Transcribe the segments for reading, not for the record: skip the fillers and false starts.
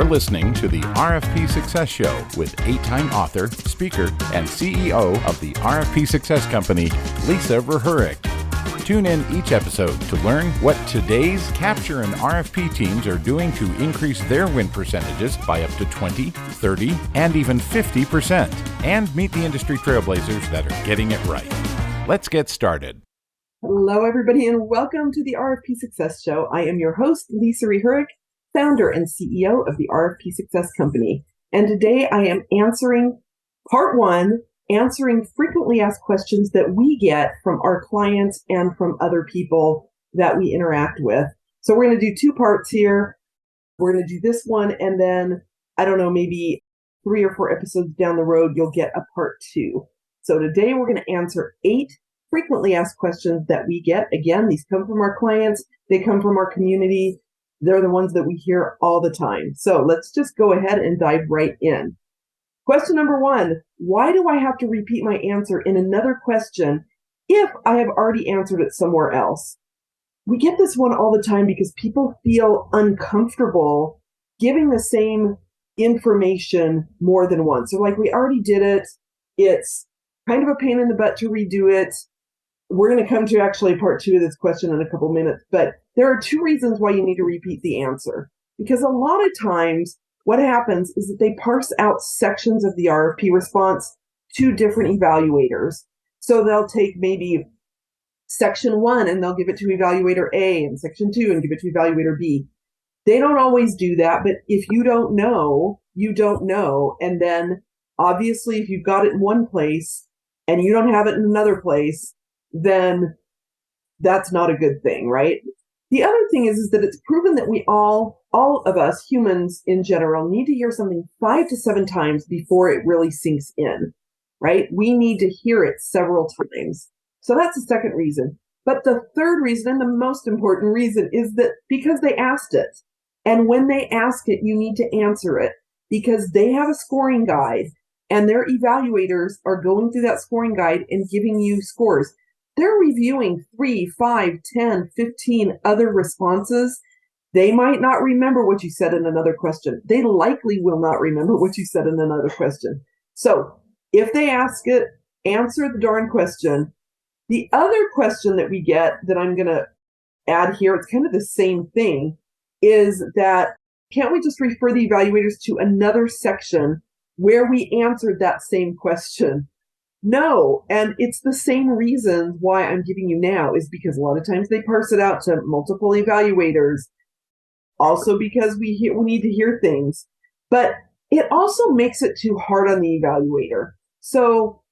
You're listening to the RFP Success Show with 8-time author, speaker, and CEO of the RFP Success Company, Lisa Verhurick. Tune in each episode to learn what today's capture and RFP teams are doing to increase their win percentages by up to 20, 30, and even 50%, and meet the industry trailblazers that are getting it right. Let's get started. Hello, everybody, and welcome to the RFP Success Show. I am your host, Lisa Verhurick, founder and CEO of the RFP Success Company. And today I am answering part one, answering frequently asked questions that we get from our clients and from other people that we interact with. So we're going to do two parts here. We're going to do this one, and then, I don't know, maybe 3 or 4 episodes down the road, you'll get a part 2. So today we're going to answer 8 frequently asked questions that we get. Again, these come from our clients. They come from our community. They're the ones that we hear all the time. So let's just go ahead and dive right in. Question number 1, why do I have to repeat my answer in another question if I have already answered it somewhere else? We get this one all the time because people feel uncomfortable giving the same information more than once. So like, we already did it. It's kind of a pain in the butt to redo it. We're going to come to actually part 2 of this question in a couple minutes, but there are 2 reasons why you need to repeat the answer. Because a lot of times what happens is that they parse out sections of the RFP response to different evaluators. So they'll take maybe section 1 and they'll give it to evaluator A, and section 2 and give it to evaluator B. They don't always do that, but if you don't know, you don't know. And then obviously if you've got it in one place and you don't have it in another place, then that's not a good thing, right? The other thing is that it's proven that we all of us humans in general need to hear something 5 to 7 times before it really sinks in, right? We need to hear it several times. So that's the second reason. But the third reason, and the most important reason, is that because they asked it. And when they ask it, you need to answer it because they have a scoring guide and their evaluators are going through that scoring guide and giving you scores. They're reviewing 3, 5, 10, 15 other responses. They might not remember what you said in another question. They likely will not remember what you said in another question. So if they ask it, answer the darn question. The other question that we get that I'm going to add here, it's kind of the same thing, is that can't we just refer the evaluators to another section where we answered that same question? No, and it's the same reason why I'm giving you now is because a lot of times they parse it out to multiple evaluators. Also because we need to hear things, but it also makes it too hard on the evaluator. So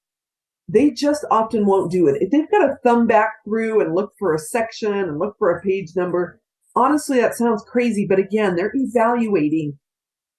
they just often won't do it. If they've got to thumb back through and look for a section and look for a page number, honestly, that sounds crazy. But again, they're evaluating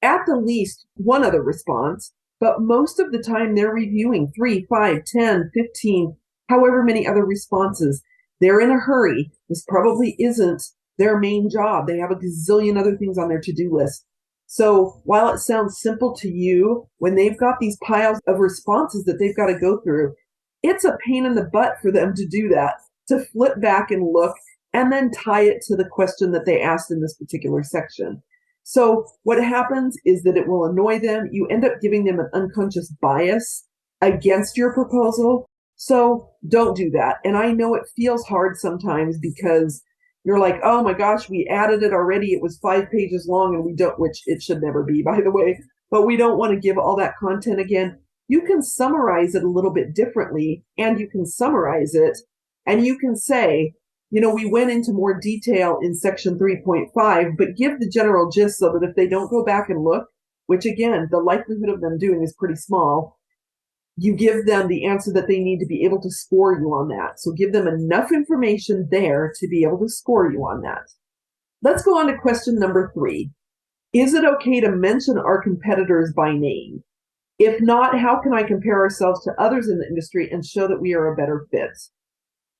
at the least one other response. But most of the time, they're reviewing 3, 5, 10, 15, however many other responses. They're in a hurry. This probably isn't their main job. They have a gazillion other things on their to-do list. So while it sounds simple to you, when they've got these piles of responses that they've got to go through, it's a pain in the butt for them to do that, to flip back and look and then tie it to the question that they asked in this particular section. So what happens is that it will annoy them. You end up giving them an unconscious bias against your proposal. So don't do that. And I know it feels hard sometimes because you're like, oh my gosh, we added it already. It was 5 pages long and we don't, which it should never be, by the way, but we don't want to give all that content again. You can summarize it a little bit differently and you can summarize it and you can say, you know, we went into more detail in section 3.5, but give the general gist so that if they don't go back and look, which again, the likelihood of them doing is pretty small, you give them the answer that they need to be able to score you on that. So give them enough information there to be able to score you on that. Let's go on to question number 3. Is it okay to mention our competitors by name? If not, how can I compare ourselves to others in the industry and show that we are a better fit?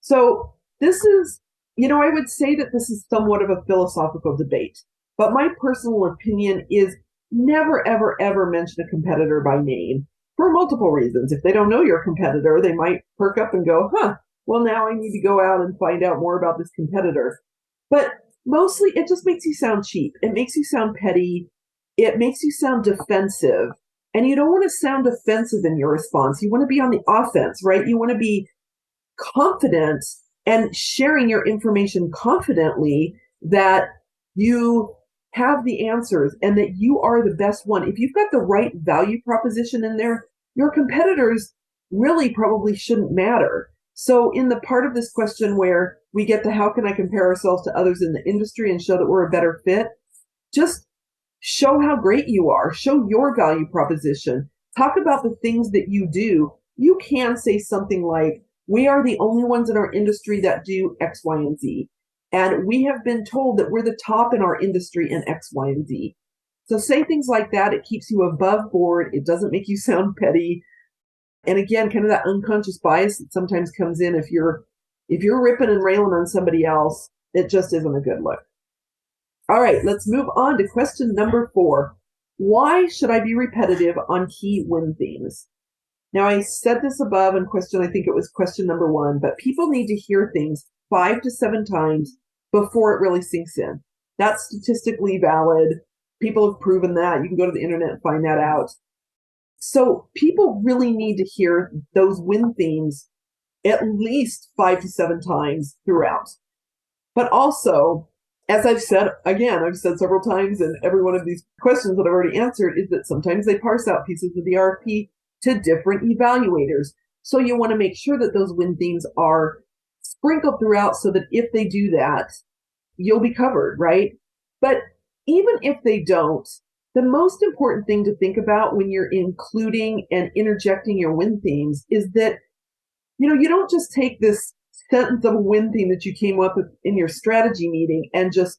So this is, I would say that this is somewhat of a philosophical debate, but my personal opinion is never, ever, ever mention a competitor by name for multiple reasons. If they don't know your competitor, they might perk up and go, well, now I need to go out and find out more about this competitor. But mostly it just makes you sound cheap. It makes you sound petty. it makes you sound defensive. And you don't want to sound offensive in your response. You want to be on the offense, right? You want to be confident and sharing your information confidently that you have the answers and that you are the best one. If you've got the right value proposition in there, your competitors really probably shouldn't matter. So in the part of this question where we get the how can I compare ourselves to others in the industry and show that we're a better fit, just show how great you are. Show your value proposition. Talk about the things that you do. You can say something like, we are the only ones in our industry that do X, Y, and Z. And we have been told that we're the top in our industry in X, Y, and Z. So say things like that. It keeps you above board. It doesn't make you sound petty. And again, kind of that unconscious bias that sometimes comes in if you're ripping and railing on somebody else, it just isn't a good look. All right, let's move on to question number 4. Why should I be repetitive on key win themes? Now, I said this above in question, I think it was question number 1, but people need to hear things 5 to 7 times before it really sinks in. That's statistically valid. People have proven that. You can go to the internet and find that out. So people really need to hear those win themes at least 5 to 7 times throughout. But also, as I've said several times in every one of these questions that I've already answered, is that sometimes they parse out pieces of the RFP to different evaluators. So you want to make sure that those win themes are sprinkled throughout so that if they do that, you'll be covered, right? But even if they don't, the most important thing to think about when you're including and interjecting your win themes is that, you don't just take this sentence of a win theme that you came up with in your strategy meeting and just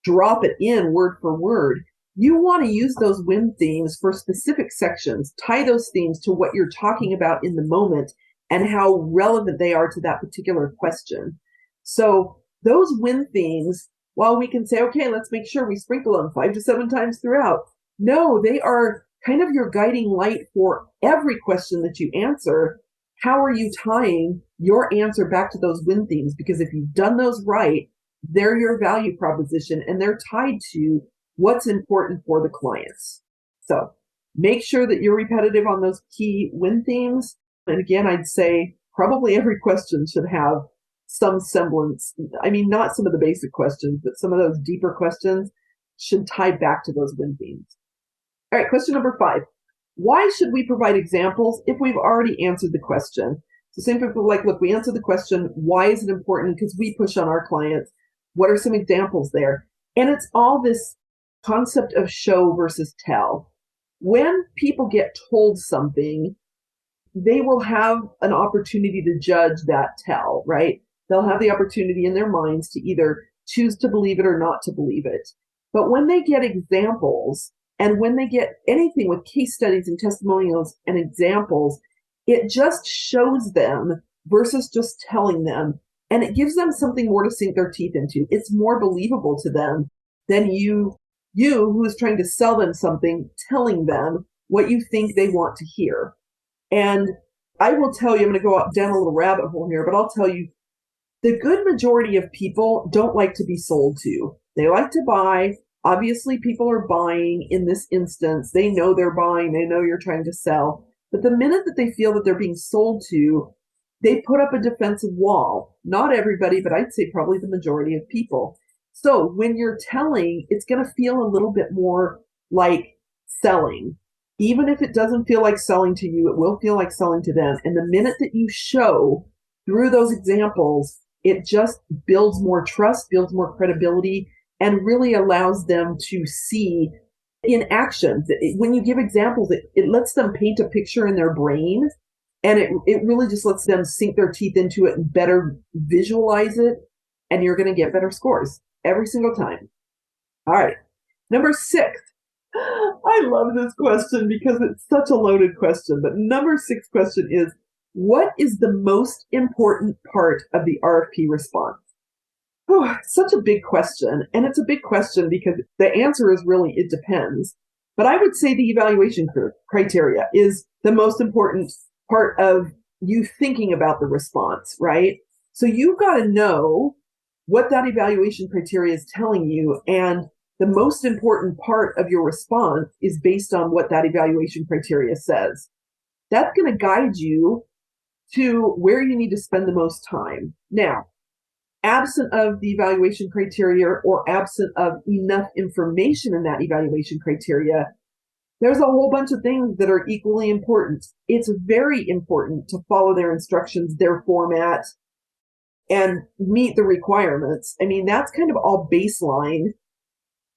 drop it in word for word. You want to use those win themes for specific sections, tie those themes to what you're talking about in the moment and how relevant they are to that particular question. So those win themes, while we can say, okay, let's make sure we sprinkle them 5 to 7 times throughout, no, they are kind of your guiding light for every question that you answer. How are you tying your answer back to those win themes? Because if you've done those right, they're your value proposition and they're tied to what's important for the clients. So make sure that you're repetitive on those key win themes. And again, I'd say probably every question should have some semblance. I mean, not some of the basic questions, but some of those deeper questions should tie back to those win themes. All right, question number 5. Why should we provide examples if we've already answered the question? So same people like, look, we answered the question. Why is it important? Because we push on our clients. What are some examples there? And it's all this concept of show versus tell. When people get told something, they will have an opportunity to judge that tell, right? They'll have the opportunity in their minds to either choose to believe it or not to believe it. But when they get examples, and when they get anything with case studies and testimonials and examples, it just shows them versus just telling them. And it gives them something more to sink their teeth into. It's more believable to them than you who is trying to sell them something, telling them what you think they want to hear. And I will tell you, I'm going to go down a little rabbit hole here, but I'll tell you, the good majority of people don't like to be sold to. They like to buy. Obviously, people are buying in this instance. They know they're buying. They know you're trying to sell. But the minute that they feel that they're being sold to, they put up a defensive wall. Not everybody, but I'd say probably the majority of people. So when you're telling, it's going to feel a little bit more like selling. Even if it doesn't feel like selling to you, it will feel like selling to them. And the minute that you show through those examples, it just builds more trust, builds more credibility, and really allows them to see in action. When you give examples, it lets them paint a picture in their brain, and it really just lets them sink their teeth into it and better visualize it, and you're going to get better scores every single time. All right. Number 6. I love this question because it's such a loaded question, but number 6 question is, what is the most important part of the RFP response? Oh, it's such a big question. And it's a big question because the answer is really, it depends. But I would say the evaluation criteria is the most important part of you thinking about the response, right? So you've got to know what that evaluation criteria is telling you. And the most important part of your response is based on what that evaluation criteria says. That's going to guide you to where you need to spend the most time. Now, absent of the evaluation criteria or absent of enough information in that evaluation criteria, there's a whole bunch of things that are equally important. It's very important to follow their instructions, their format, and meet the requirements. I mean, that's kind of all baseline.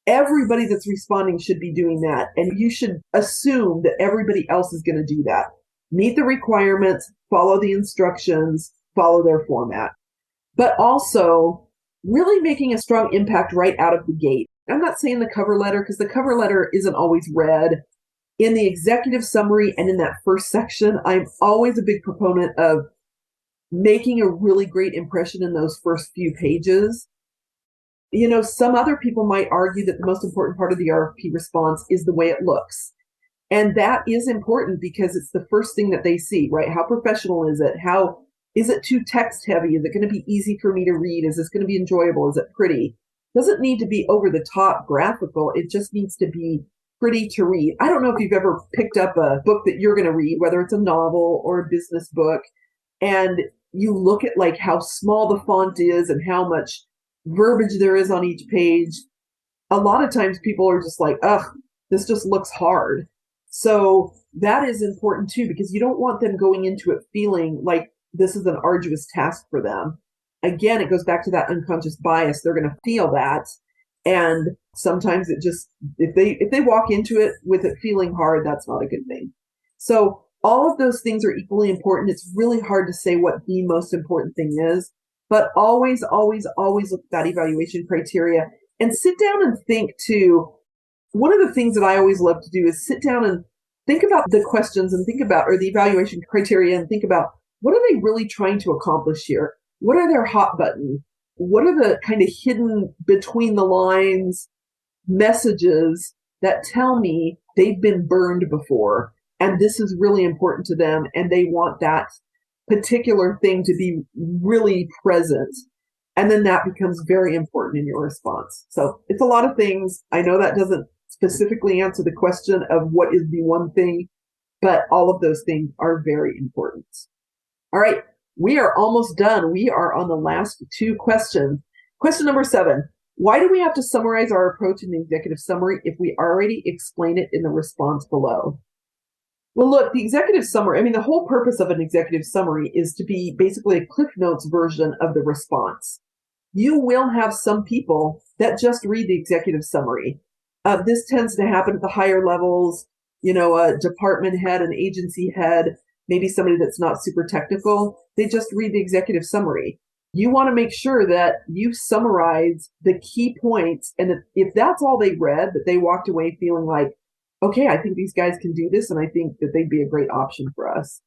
Everybody that's responding should be doing that. And you should assume that everybody else is going to do that. Meet the requirements, follow the instructions, follow their format. But also really making a strong impact right out of the gate. I'm not saying the cover letter, because the cover letter isn't always read. In the executive summary and in that first section, I'm always a big proponent of making a really great impression in those first few pages. You know, some other people might argue that the most important part of the RFP response is the way it looks. And that is important because it's the first thing that they see, right? How professional is it? How is it too text heavy? Is it going to be easy for me to read? Is this going to be enjoyable? Is it pretty? It doesn't need to be over the top graphical. It just needs to be pretty to read. I don't know if you've ever picked up a book that you're going to read, whether it's a novel or a business book, and you look at like how small the font is and how much verbiage there is on each page. A lot of times people are just like, ugh, this just looks hard. So that is important too, because you don't want them going into it feeling like this is an arduous task for them. Again, it goes back to that unconscious bias. They're going to feel that. And sometimes it just, if they walk into it with it feeling hard, that's not a good thing. So all of those things are equally important. It's really hard to say what the most important thing is, but always, always, always look at that evaluation criteria and sit down and think too. One of the things that I always love to do is sit down and think about the questions and think about, or the evaluation criteria, and think about what are they really trying to accomplish here? What are their hot buttons? What are the kind of hidden between the lines messages that tell me they've been burned before and this is really important to them and they want that particular thing to be really present? And then that becomes very important in your response. So it's a lot of things. I know that doesn't specifically answer the question of what is the one thing, but all of those things are very important. All right. We are almost done. We are on the last two questions. Question number 7. Why do we have to summarize our approach in the executive summary if we already explain it in the response below? Well, look, the executive summary, I mean, the whole purpose of an executive summary is to be basically a Cliff Notes version of the response. You will have some people that just read the executive summary. This tends to happen at the higher levels, you know, a department head, an agency head, maybe somebody that's not super technical. They just read the executive summary. You want to make sure that you summarize the key points. And if that's all they read, that they walked away feeling like, okay, I think these guys can do this, and I think that they'd be a great option for us.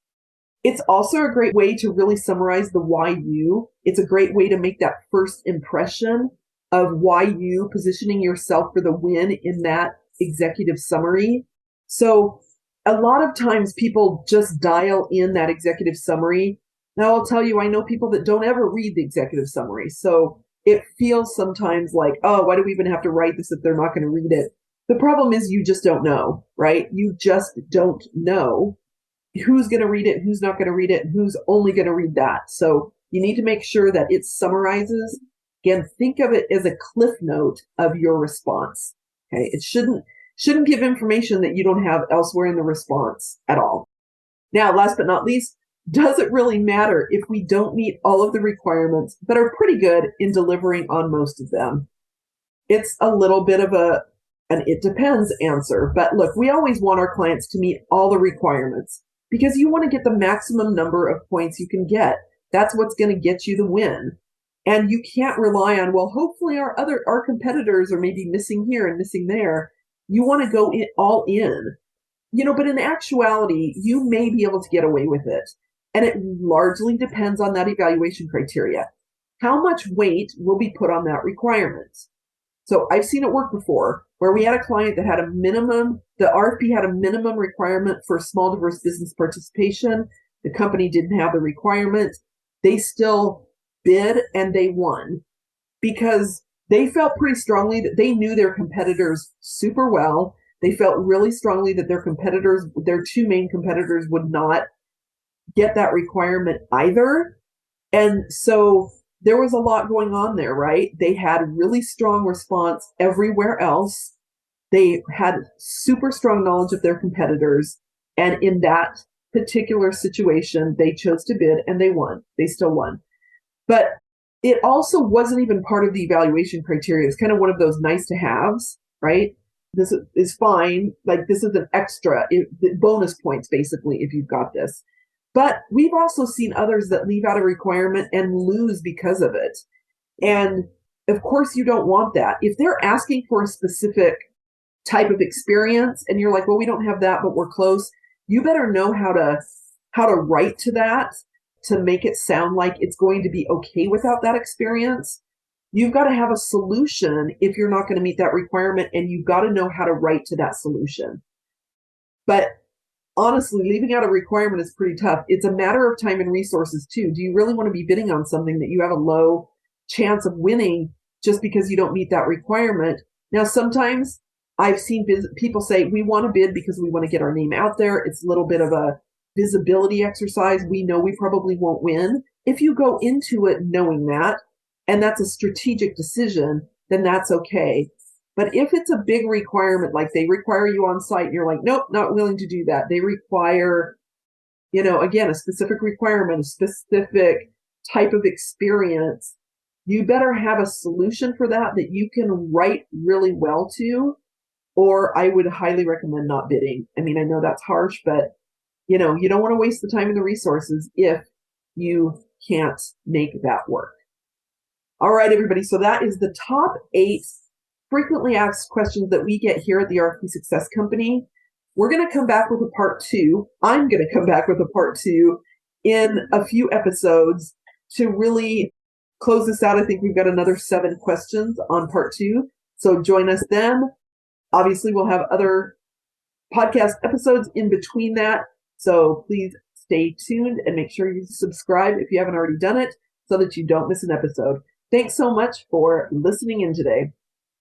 It's also a great way to really summarize the why you. It's a great way to make that first impression of why you, positioning yourself for the win in that executive summary. So a lot of times people just dial in that executive summary. Now I'll tell you, I know people that don't ever read the executive summary. So it feels sometimes like, oh, why do we even have to write this if they're not going to read it? The problem is you just don't know, right? You just don't know who's going to read it, who's not going to read it, and who's only going to read that. So you need to make sure that it summarizes. Again, think of it as a cliff note of your response. Okay, it shouldn't give information that you don't have elsewhere in the response at all. Now, last but not least, does it really matter if we don't meet all of the requirements but are pretty good in delivering on most of them? It's a little bit of an it depends answer. But look, we always want our clients to meet all the requirements because you want to get the maximum number of points you can get. That's what's going to get you the win. And you can't rely on, well, hopefully our competitors are maybe missing here and missing there. You want to go all in, you know, but in actuality, you may be able to get away with it. And it largely depends on that evaluation criteria. How much weight will be put on that requirement? So I've seen it work before where we had a client that had a minimum, the RFP had a minimum requirement for small diverse business participation. The company didn't have the requirement. They still bid and they won because they felt pretty strongly that they knew their competitors super well. They felt really strongly that their competitors, their two main competitors, would not get that requirement either. And so there was a lot going on there, right? They had really strong response everywhere else. They had super strong knowledge of their competitors. And in that particular situation, they chose to bid and they won. They still won. But it also wasn't even part of the evaluation criteria. It's kind of one of those nice to haves, right? This is fine. Like, this is an extra bonus points, basically, if you've got this. But we've also seen others that leave out a requirement and lose because of it. And of course, you don't want that. If they're asking for a specific type of experience and you're like, well, we don't have that, but we're close, you better know how to write to that to make it sound like it's going to be okay without that experience. You've got to have a solution if you're not going to meet that requirement, and you've got to know how to write to that solution. But honestly, leaving out a requirement is pretty tough. It's a matter of time and resources too. Do you really want to be bidding on something that you have a low chance of winning just because you don't meet that requirement? Now, sometimes I've seen people say, we want to bid because we want to get our name out there. It's a little bit of a visibility exercise. We know we probably won't win. If you go into it knowing that, and that's a strategic decision, then that's okay. But if it's a big requirement, like they require you on site, and you're like, nope, not willing to do that. They require, again, a specific requirement, a specific type of experience. You better have a solution for that you can write really well to, or I would highly recommend not bidding. I mean, I know that's harsh, but you don't want to waste the time and the resources if you can't make that work. All right, everybody. So that is the top 8 frequently asked questions that we get here at the RFP Success Company. We're going to come back with a part 2. I'm going to come back with a part 2 in a few episodes to really close this out. I think we've got another 7 questions on part 2. So join us then. Obviously, we'll have other podcast episodes in between that. So please stay tuned and make sure you subscribe if you haven't already done it so that you don't miss an episode. Thanks so much for listening in today.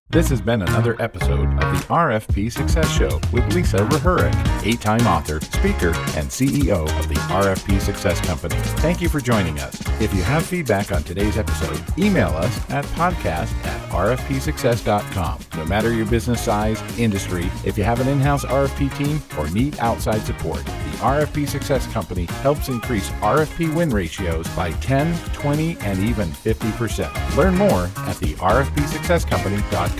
This has been another episode of the RFP Success Show with Lisa Rehurick, 8-time author, speaker, and CEO of the RFP Success Company. Thank you for joining us. If you have feedback on today's episode, email us at podcast@rfpsuccess.com. No matter your business size, industry, if you have an in-house RFP team, or need outside support, the RFP Success Company helps increase RFP win ratios by 10, 20, and even 50%. Learn more at the rfpsuccesscompany.com.